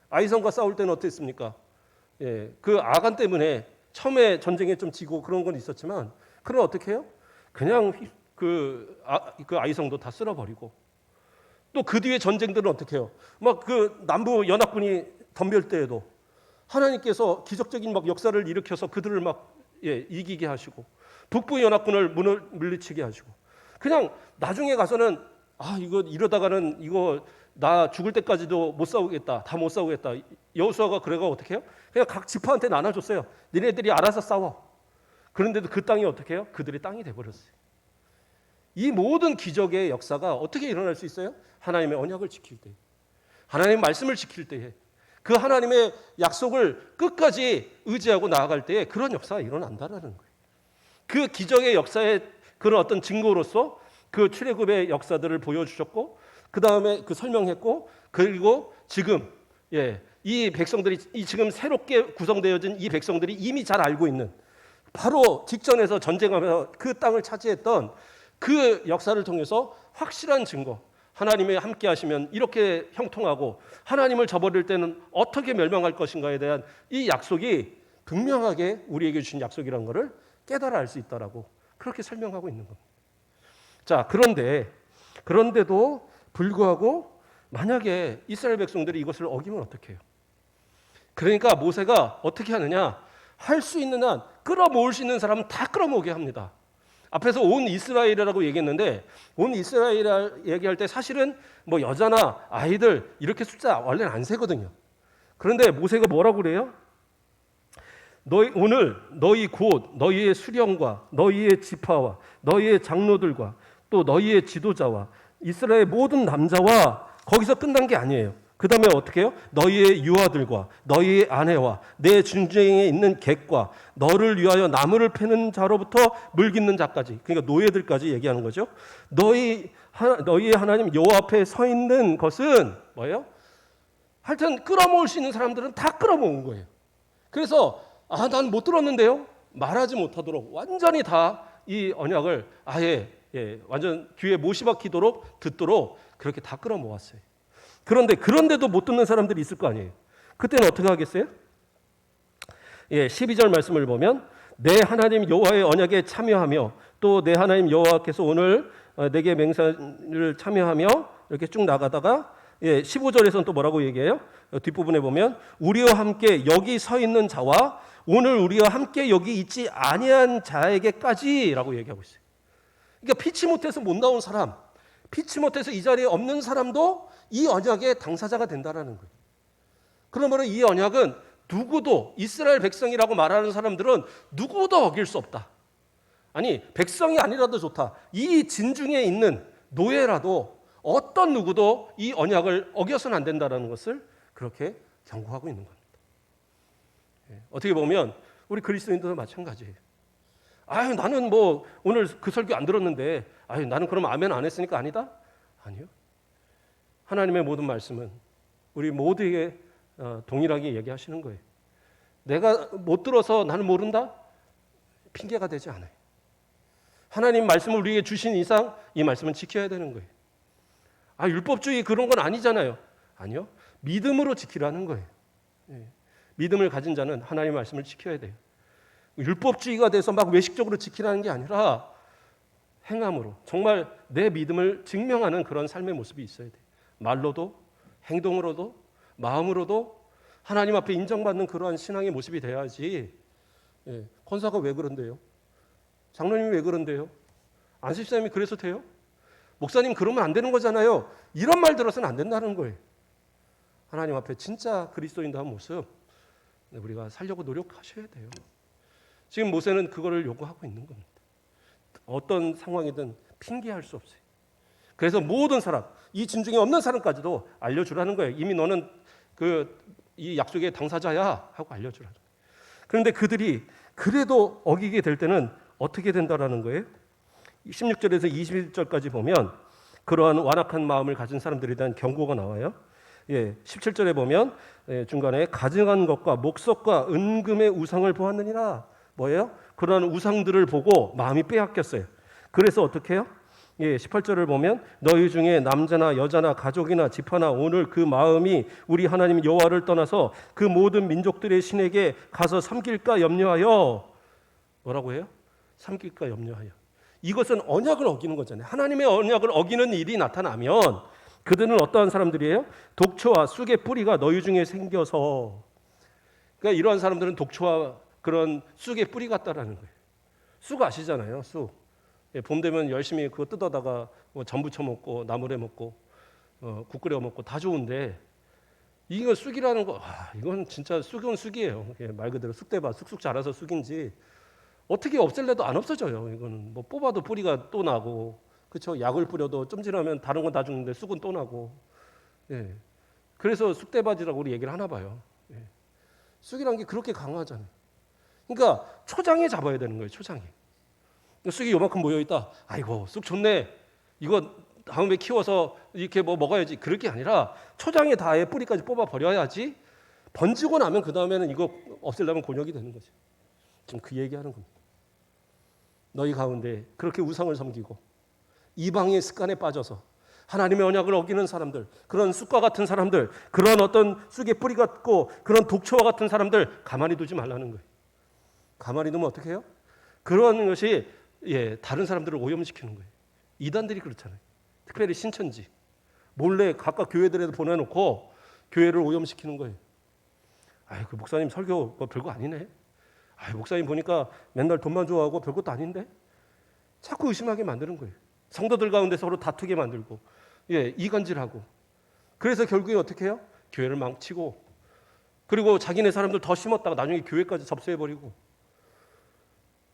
아이성과 싸울 때는 어땠습니까? 그 아간 때문에 처음에 전쟁에 좀 지고 그런 건 있었지만, 그럼 어떻게 해요? 그냥 그 아이성도 다 쓸어버리고, 또 그 뒤에 전쟁들은 어떻게 해요? 막 그 남부 연합군이 덤빌 때에도 하나님께서 기적적인 막 역사를 일으켜서 그들을 막 이기게 하시고, 북부 연합군을 물리치게 하시고, 그냥 나중에 가서는 이거 이러다가는 이거 나 죽을 때까지도 못 싸우겠다. 다 못 싸우겠다. 여호수아가 그래가 어떻게 해요? 그냥 각 지파한테 나눠줬어요. 니네들이 알아서 싸워. 그런데도 그 땅이 어떻게 해요? 그들의 땅이 돼버렸어요. 이 모든 기적의 역사가 어떻게 일어날 수 있어요? 하나님의 언약을 지킬 때, 하나님의 말씀을 지킬 때에, 그 하나님의 약속을 끝까지 의지하고 나아갈 때에 그런 역사가 일어난다라는 거예요. 그 기적의 역사의 그런 어떤 증거로서 그 출애굽의 역사들을 보여주셨고, 그 다음에 그 설명했고, 그리고 지금 이 백성들이 지금 새롭게 구성되어진 이 백성들이 이미 잘 알고 있는, 바로 직전에서 전쟁하면서 그 땅을 차지했던 그 역사를 통해서 확실한 증거, 하나님이 함께 하시면 이렇게 형통하고 하나님을 저버릴 때는 어떻게 멸망할 것인가에 대한 이 약속이 분명하게 우리에게 주신 약속이라는 것을 깨달아 알 수 있다라고 그렇게 설명하고 있는 겁니다. 자, 그런데도 불구하고 만약에 이스라엘 백성들이 이것을 어기면 어떻게 해요? 그러니까 모세가 어떻게 하느냐? 할 수 있는 한 끌어모을 수 있는 사람은 다 끌어모으게 합니다. 앞에서 온 이스라엘이라고 얘기했는데, 온 이스라엘 얘기할 때 사실은 뭐 여자나 아이들 이렇게 숫자 원래는 안 세거든요. 그런데 모세가 뭐라고 그래요? 오늘 너희 곧 너희의 수령과 너희의 지파와 너희의 장로들과 또 너희의 지도자와 이스라엘 모든 남자와, 거기서 끝난 게 아니에요. 그 다음에 어떻게 해요? 너희의 유아들과 너희의 아내와 내 중쟁에 있는 객과 너를 위하여 나무를 패는 자로부터 물깃는 자까지, 그러니까 노예들까지 얘기하는 거죠. 너희의 하나님 여호와 앞에 서 있는 것은 뭐예요? 하여튼 끌어모을 수 있는 사람들은 다 끌어모은 거예요. 그래서 난 못 들었는데요? 말하지 못하도록 완전히 다 이 언약을 아예 완전 귀에 못이 박히도록 듣도록 그렇게 다 끌어모았어요. 그런데도 못 듣는 사람들이 있을 거 아니에요. 그때는 어떻게 하겠어요? 12절 말씀을 보면 내 하나님 여호와의 언약에 참여하며 또 내 하나님 여호와께서 오늘 내게 맹세를 참여하며 이렇게 쭉 나가다가 15절에서는 또 뭐라고 얘기해요? 뒷부분에 보면 우리와 함께 여기 서 있는 자와 오늘 우리와 함께 여기 있지 아니한 자에게까지라고 얘기하고 있어요. 그러니까 피치 못해서 못 나온 사람, 피치 못해서 이 자리에 없는 사람도 이 언약의 당사자가 된다라는 거예요. 그러므로 이 언약은 누구도 이스라엘 백성이라고 말하는 사람들은 누구도 어길 수 없다. 아니 백성이 아니라도 좋다. 이 진중에 있는 노예라도 어떤 누구도 이 언약을 어겨서는 안 된다는 것을 그렇게 경고하고 있는 겁니다. 어떻게 보면 우리 그리스도인들도 마찬가지예요. 아유 나는 뭐 오늘 그 설교 안 들었는데 아유 나는 그럼 아멘 안 했으니까 아니다? 아니요. 하나님의 모든 말씀은 우리 모두에게 동일하게 얘기하시는 거예요. 내가 못 들어서 나는 모른다? 핑계가 되지 않아요. 하나님 말씀을 우리에게 주신 이상 이 말씀은 지켜야 되는 거예요. 아 율법주의 그런 건 아니잖아요. 아니요. 믿음으로 지키라는 거예요. 믿음을 가진 자는 하나님의 말씀을 지켜야 돼요. 율법주의가 돼서 막 외식적으로 지키라는 게 아니라 행함으로 정말 내 믿음을 증명하는 그런 삶의 모습이 있어야 돼요. 말로도 행동으로도 마음으로도 하나님 앞에 인정받는 그러한 신앙의 모습이 돼야지. 권사가 왜 그런데요? 장로님이 왜 그런데요? 안수집사님이 그래서 돼요? 목사님 그러면 안 되는 거잖아요. 이런 말 들어서는 안 된다는 거예요. 하나님 앞에 진짜 그리스도인다운 모습 우리가 살려고 노력하셔야 돼요. 지금 모세는 그거를 요구하고 있는 겁니다. 어떤 상황이든 핑계할 수 없어요. 그래서 모든 사람, 이 진중에 없는 사람까지도 알려주라는 거예요. 이미 너는 이 약속의 당사자야 하고 알려주라는 거예요. 그런데 그들이 그래도 어기게 될 때는 어떻게 된다라는 거예요? 16절에서 21절까지 보면 그러한 완악한 마음을 가진 사람들에 대한 경고가 나와요. 17절에 보면 중간에 가증한 것과 목석과 은금의 우상을 보았느니라. 뭐예요? 그러한 우상들을 보고 마음이 빼앗겼어요. 그래서 어떻게 해요? 18절을 보면 너희 중에 남자나 여자나 가족이나 지파나 오늘 그 마음이 우리 하나님 여호와를 떠나서 그 모든 민족들의 신에게 가서 섬길까 염려하여 뭐라고 해요? 섬길까 염려하여. 이것은 언약을 어기는 거잖아요. 하나님의 언약을 어기는 일이 나타나면 그들은 어떠한 사람들이에요? 독초와 쑥의 뿌리가 너희 중에 생겨서, 그러니까 이러한 사람들은 독초와 그런 쑥의 뿌리 같다라는 거예요. 쑥 아시잖아요. 쑥. 봄 되면 열심히 그거 뜯어다가 뭐 전부 쳐먹고 나물에 먹고 국 끓여 먹고 다 좋은데 이거 쑥이라는 거, 이건 진짜 쑥은 쑥이에요. 말 그대로 쑥대밭 쑥쑥 자라서 쑥인지 어떻게 없앨래도 안 없어져요. 이거는 뭐 뽑아도 뿌리가 또 나고, 그렇죠? 약을 뿌려도 좀 지나면 다른 건 다 죽는데 쑥은 또 나고. 그래서 쑥대밭이라고 우리 얘기를 하나 봐요. 쑥이란 게 그렇게 강하잖아요. 그러니까 초장에 잡아야 되는 거예요. 초장에. 쑥이 요만큼 모여 있다. 아이고 쑥 좋네. 이거 다음에 키워서 이렇게 뭐 먹어야지. 그럴 게 아니라 초장에 다 아예 뿌리까지 뽑아 버려야지. 번지고 나면 그 다음에는 이거 없애려면 곤욕이 되는 거죠. 지금 그 얘기하는 겁니다. 너희 가운데 그렇게 우상을 섬기고 이방의 습관에 빠져서 하나님의 언약을 어기는 사람들, 그런 쑥과 같은 사람들, 그런 어떤 쑥의 뿌리 같고 그런 독초와 같은 사람들 가만히 두지 말라는 거예요. 가만히 두면 어떻게 해요? 그런 것이 다른 사람들을 오염시키는 거예요. 이단들이 그렇잖아요. 특별히 신천지 몰래 각각 교회들에도 보내놓고 교회를 오염시키는 거예요. 그 목사님 설교 뭐 별거 아니네. 목사님 보니까 맨날 돈만 좋아하고 별것도 아닌데? 자꾸 의심하게 만드는 거예요. 성도들 가운데 서로 다투게 만들고, 이간질하고. 그래서 결국에 어떻게 해요? 교회를 망치고, 그리고 자기네 사람들 더 심었다가 나중에 교회까지 접수해버리고.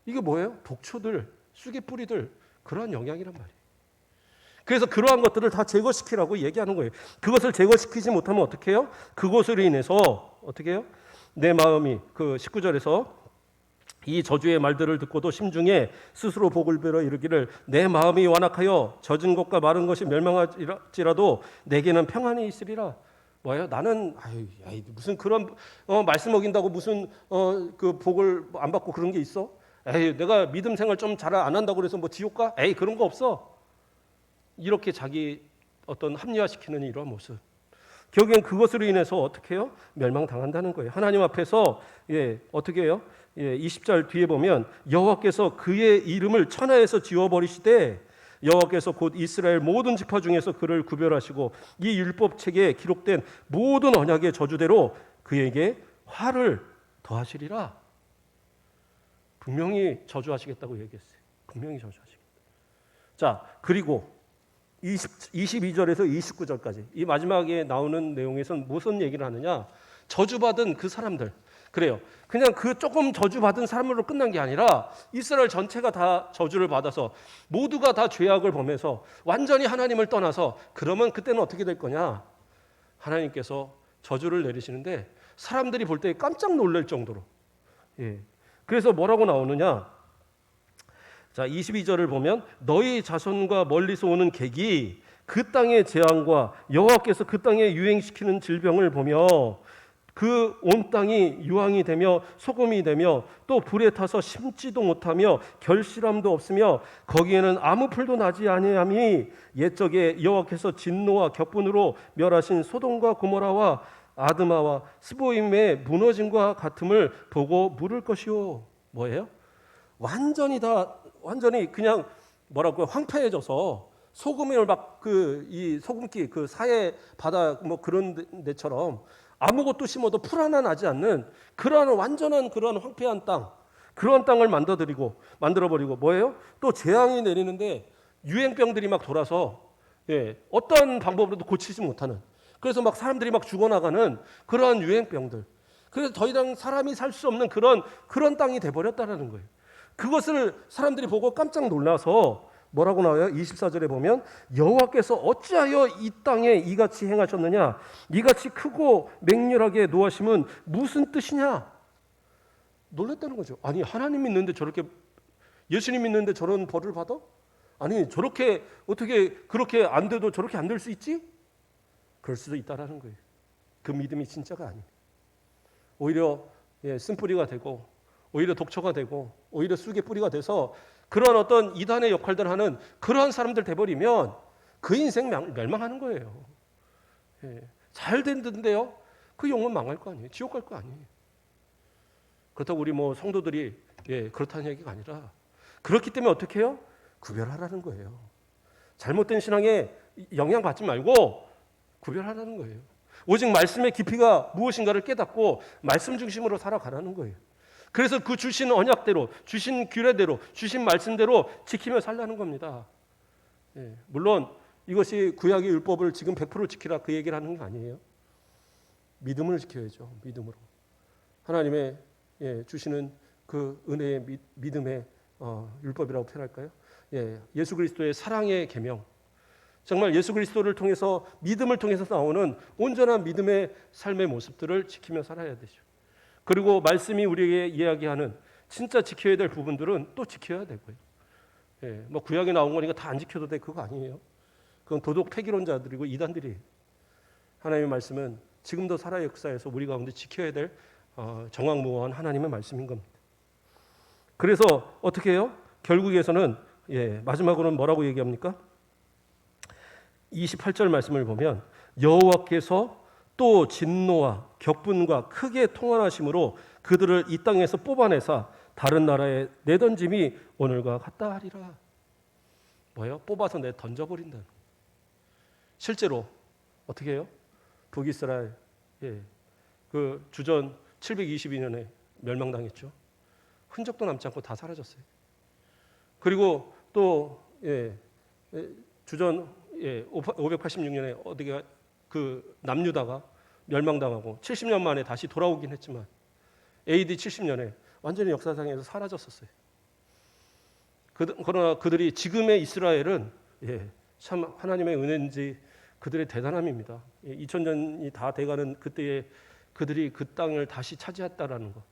이게 뭐예요? 독초들, 쑥의 뿌리들, 그러한 영향이란 말이에요. 그래서 그러한 것들을 다 제거시키라고 얘기하는 거예요. 그것을 제거시키지 못하면 어떻게 해요? 그것으로 인해서 어떻게 해요? 내 마음이 19절에서 이 저주의 말들을 듣고도 심중에 스스로 복을 빌어 이르기를 내 마음이 완악하여 젖은 것과 마른 것이 멸망할지라도 내게는 평안이 있으리라. 뭐예요? 나는 무슨 그런 말씀 어긴다고 무슨 그 복을 안 받고 그런 게 있어? 내가 믿음 생활 좀 잘 안 한다고 그래서 뭐 지옥 가? 그런 거 없어. 이렇게 자기 어떤 합리화시키는 이러한 모습. 결국엔 그것으로 인해서 어떻게 해요? 멸망당한다는 거예요. 하나님 앞에서 어떻게 해요? 20절 뒤에 보면 여호와께서 그의 이름을 천하에서 지워버리시되 여호와께서 곧 이스라엘 모든 지파 중에서 그를 구별하시고 이 율법책에 기록된 모든 언약의 저주대로 그에게 화를 더하시리라. 분명히 저주하시겠다고 얘기했어요. 분명히 저주하시겠다. 자, 그리고 22절에서 29절까지 이 마지막에 나오는 내용에서는 무슨 얘기를 하느냐? 저주받은 그 사람들. 그래요. 그냥 그 조금 저주받은 사람으로 끝난 게 아니라 이스라엘 전체가 다 저주를 받아서 모두가 다 죄악을 범해서 완전히 하나님을 떠나서 그러면 그때는 어떻게 될 거냐? 하나님께서 저주를 내리시는데 사람들이 볼 때 깜짝 놀랄 정도로. 그래서 뭐라고 나오느냐? 자, 22절을 보면 너희 자손과 멀리서 오는 객이 그 땅의 재앙과 여호와께서 그 땅에 유행시키는 질병을 보며 그 온 땅이 유황이 되며 소금이 되며 또 불에 타서 심지도 못하며 결실함도 없으며 거기에는 아무 풀도 나지 아니함이 옛적에 여호와께서 진노와 격분으로 멸하신 소돔과 고모라와 아드마와 스보임의 무너짐과 같음을 보고 물을 것이요. 뭐예요? 완전히 그냥 뭐라고 황폐해져서 소금을 막 이 소금기 그 사해 바다 뭐 그런 데처럼 아무것도 심어도 풀 하나 나지 않는 그러한 완전한 그러한 황폐한 땅, 그런 땅을 만들어버리고 뭐예요? 또 재앙이 내리는데 유행병들이 막 돌아서 어떤 방법으로도 고치지 못하는, 그래서 막 사람들이 막 죽어나가는 그러한 유행병들. 그래서 더 이상 사람이 살 수 없는 그런 땅이 돼버렸다라는 거예요. 그것을 사람들이 보고 깜짝 놀라서 뭐라고 나와요? 24절에 보면 여호와께서 어찌하여 이 땅에 이같이 행하셨느냐? 이같이 크고 맹렬하게 노하심은 무슨 뜻이냐? 놀랬다는 거죠. 아니, 하나님 믿는데 저렇게, 예수님 믿는데 저런 벌을 받아? 아니, 저렇게 어떻게 그렇게 안 돼도 저렇게 안 될 수 있지? 그럴 수도 있다라는 거예요. 그 믿음이 진짜가 아니에요. 오히려 쓴뿌리가 되고 오히려 독초가 되고 오히려 쑥의 뿌리가 돼서 그런 어떤 이단의 역할들을 하는 그러한 사람들 돼버리면 그 인생 멸망하는 거예요. 잘 됐는데요, 그 영혼 망할 거 아니에요. 지옥 갈 거 아니에요. 그렇다고 우리 뭐 성도들이 그렇다는 얘기가 아니라 그렇기 때문에 어떻게 해요? 구별하라는 거예요. 잘못된 신앙에 영향받지 말고 구별하라는 거예요. 오직 말씀의 깊이가 무엇인가를 깨닫고 말씀 중심으로 살아가라는 거예요. 그래서 그 주신 언약대로, 주신 규례대로, 주신 말씀대로 지키며 살라는 겁니다. 물론 이것이 구약의 율법을 지금 100% 지키라 그 얘기를 하는 게 아니에요. 믿음을 지켜야죠. 믿음으로. 하나님의 주시는 그 은혜의 믿음의 율법이라고 표현할까요? 예수 그리스도의 사랑의 계명. 정말 예수 그리스도를 통해서 믿음을 통해서 나오는 온전한 믿음의 삶의 모습들을 지키며 살아야 되죠. 그리고 말씀이 우리에게 이야기하는 진짜 지켜야 될 부분들은 또 지켜야 되고요. 뭐 구약에 나온 거니까 다 안 지켜도 돼, 그거 아니에요. 그건 도덕 폐기론자들이고 이단들이. 하나님의 말씀은 지금도 살아의 역사에서 우리 가운데 지켜야 될 정확무어한 하나님의 말씀인 겁니다. 그래서 어떻게 해요? 결국에서는 마지막으로는 뭐라고 얘기합니까? 28절 말씀을 보면 여호와께서 또 진노와 격분과 크게 통한하심으로 그들을 이 땅에서 뽑아내사 다른 나라에 내던짐이 오늘과 같다 하리라. 뭐예요? 뽑아서 내 던져버린다. 실제로 어떻게 해요? 북이스라엘 그 주전 722년에 멸망당했죠. 흔적도 남지 않고 다 사라졌어요. 그리고 또 주전 586년에 어디가 그 남유다가 멸망당하고 70년 만에 다시 돌아오긴 했지만 AD 70년에 완전히 역사상에서 사라졌었어요. 그러나 그들이 지금의 이스라엘은 참 하나님의 은혜인지 그들의 대단함입니다. 2000년이 다 돼가는 그때에 그들이 그 땅을 다시 차지했다라는 것.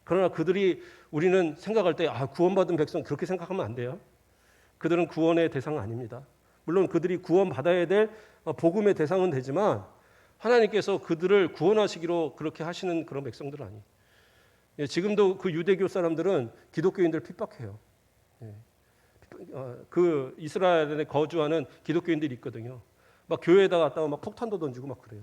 그러나 그들이 우리는 생각할 때 구원받은 백성 그렇게 생각하면 안 돼요. 그들은 구원의 대상 아닙니다. 물론 그들이 구원받아야 될 복음의 대상은 되지만 하나님께서 그들을 구원하시기로 그렇게 하시는 그런 백성들은 아니에요. 지금도 그 유대교 사람들은 기독교인들 핍박해요. 그 이스라엘에 거주하는 기독교인들이 있거든요. 막 교회에다 갔다가 막 폭탄도 던지고 막 그래요.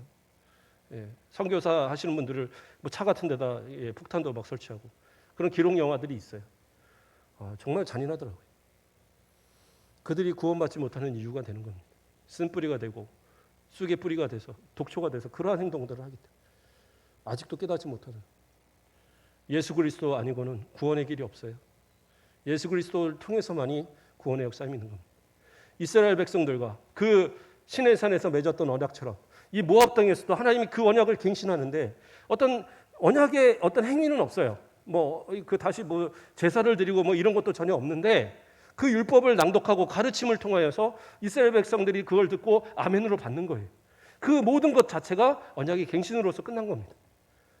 선교사 하시는 분들을 뭐 차 같은 데다 폭탄도 막 설치하고 그런 기록 영화들이 있어요. 정말 잔인하더라고요. 그들이 구원받지 못하는 이유가 되는 겁니다. 쓴뿌리가 되고 쑥의 뿌리가 돼서 독초가 돼서 그러한 행동들을 하기 때문에 아직도 깨닫지 못하는 예수 그리스도 아니고는 구원의 길이 없어요. 예수 그리스도를 통해서만이 구원의 역사가 있는 겁니다. 이스라엘 백성들과 그 시내 산에서 맺었던 언약처럼 이 모압 땅에서도 하나님이 그 언약을 갱신하는데 어떤 언약의 어떤 행위는 없어요. 뭐 그 다시 뭐 제사를 드리고 뭐 이런 것도 전혀 없는데 그 율법을 낭독하고 가르침을 통하여서 이스라엘 백성들이 그걸 듣고 아멘으로 받는 거예요. 그 모든 것 자체가 언약의 갱신으로서 끝난 겁니다.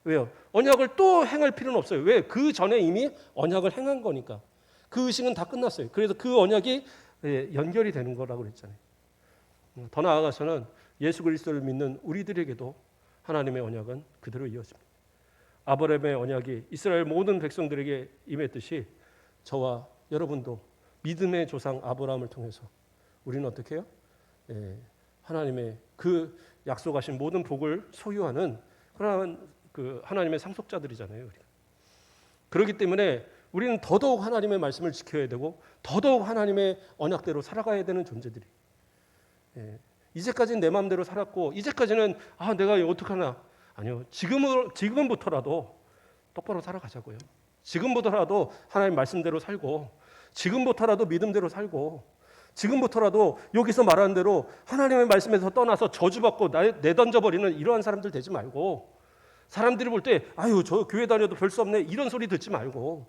왜요? 언약을 또 행할 필요는 없어요. 왜? 그 전에 이미 언약을 행한 거니까. 그 의식은 다 끝났어요. 그래서 그 언약이 연결이 되는 거라고 그랬잖아요. 더 나아가서는 예수 그리스도를 믿는 우리들에게도 하나님의 언약은 그대로 이어집니다. 아브라함의 언약이 이스라엘 모든 백성들에게 임했듯이 저와 여러분도 믿음의 조상 아브라함을 통해서 우리는 어떻게 해요? 하나님의 그 약속하신 모든 복을 소유하는 그러한 그 하나님의 상속자들이잖아요. 우리가. 그렇기 때문에 우리는 더더욱 하나님의 말씀을 지켜야 되고 더더욱 하나님의 언약대로 살아가야 되는 존재들이. 이제까지는 내 마음대로 살았고 이제까지는 내가 어떡하나. 아니요. 지금부터라도 똑바로 살아가자고요. 지금부터라도 하나님 말씀대로 살고 지금부터라도 믿음대로 살고 지금부터라도 여기서 말하는 대로 하나님의 말씀에서 떠나서 저주받고 내던져버리는 이러한 사람들 되지 말고 사람들이 볼 때 저 교회 다녀도 별 수 없네 이런 소리 듣지 말고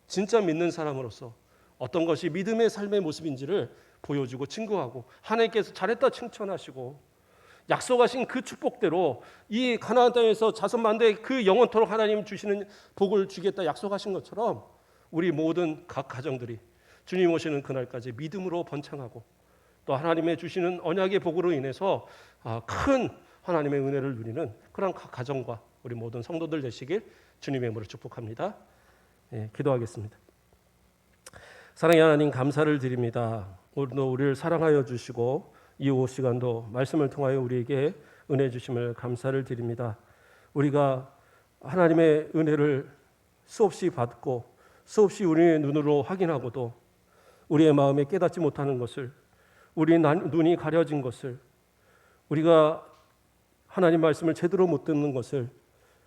진짜 믿는 사람으로서 어떤 것이 믿음의 삶의 모습인지를 보여주고 증거하고 하나님께서 잘했다 칭찬하시고 약속하신 그 축복대로 이 가나안 땅에서 자손 만대에 그 영원토록 하나님 주시는 복을 주겠다 약속하신 것처럼 우리 모든 각 가정들이 주님 오시는 그날까지 믿음으로 번창하고 또 하나님의 주시는 언약의 복으로 인해서 큰 하나님의 은혜를 누리는 그런 각 가정과 우리 모든 성도들 되시길 주님의 이름으로 축복합니다. 기도하겠습니다. 사랑의 하나님 감사를 드립니다. 오늘도 우리를 사랑하여 주시고 이 오후 시간도 말씀을 통하여 우리에게 은혜 주심을 감사를 드립니다. 우리가 하나님의 은혜를 수없이 받고 수없이 우리의 눈으로 확인하고도 우리의 마음에 깨닫지 못하는 것을 우리의 눈이 가려진 것을 우리가 하나님 말씀을 제대로 못 듣는 것을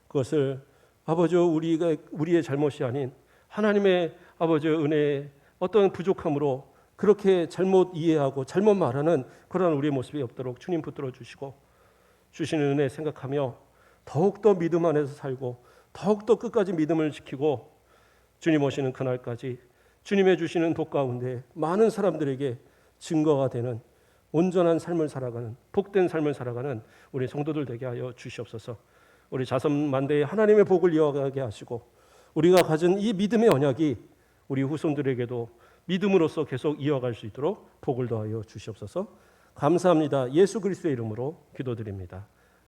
그것을 아버지 우리의 잘못이 아닌 하나님의 아버지의 은혜의 어떤 부족함으로 그렇게 잘못 이해하고 잘못 말하는 그런 우리의 모습이 없도록 주님 붙들어 주시고 주시는 은혜 생각하며 더욱더 믿음 안에서 살고 더욱더 끝까지 믿음을 지키고 주님 오시는 그날까지 주님의 주시는 복 가운데 많은 사람들에게 증거가 되는 온전한 삶을 살아가는 복된 삶을 살아가는 우리 성도들 되게 하여 주시옵소서. 우리 자손 만대에 하나님의 복을 이어가게 하시고 우리가 가진 이 믿음의 언약이 우리 후손들에게도 믿음으로써 계속 이어갈 수 있도록 복을 더하여 주시옵소서. 감사합니다. 예수 그리스도의 이름으로 기도드립니다.